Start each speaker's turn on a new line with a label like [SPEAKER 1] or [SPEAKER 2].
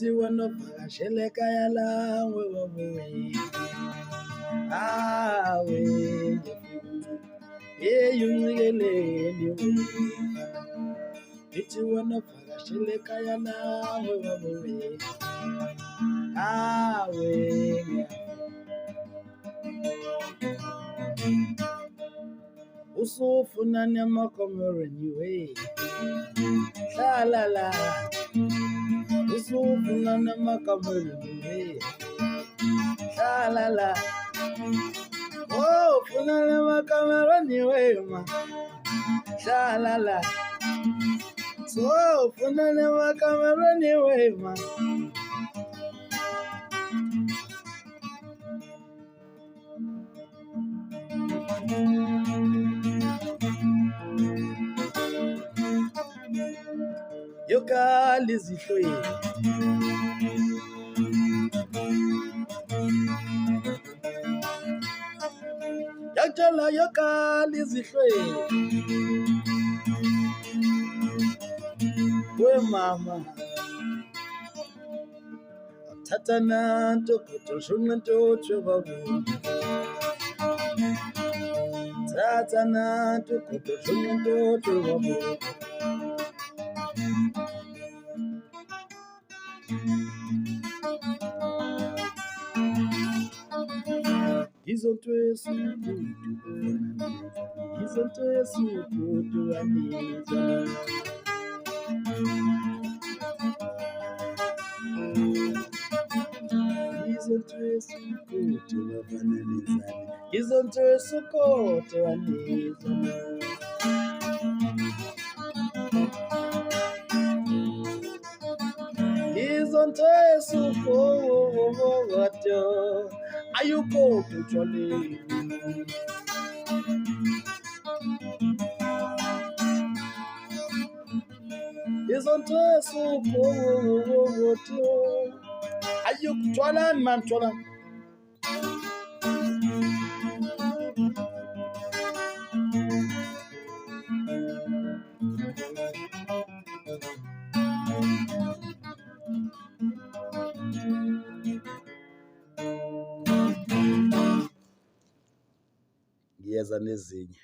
[SPEAKER 1] Ithi wanokuvakashela ekhaya lawe wabuye awe eyunxikeleni wena ithi wanokuvakashela ekhaya lawe wabuye awe usufuna nemakomereni we la la usufuna nemakomereni we la oh funa nemakomereni we ma la so funa nemakomereni we ma yokali izihlweni yakutshela yokali izihlweni wemama akuthatha nanto kodwa shunqa ntotho babu thatha nanto kodwa shunqa ntotho babu izonto esikude waniza izonto esikude wabanalizana izonto esikude waniza izonto esikude ayuko kutshwaleni izonto esikude ayukutshwalani man tshwalani ngiyeza nezinye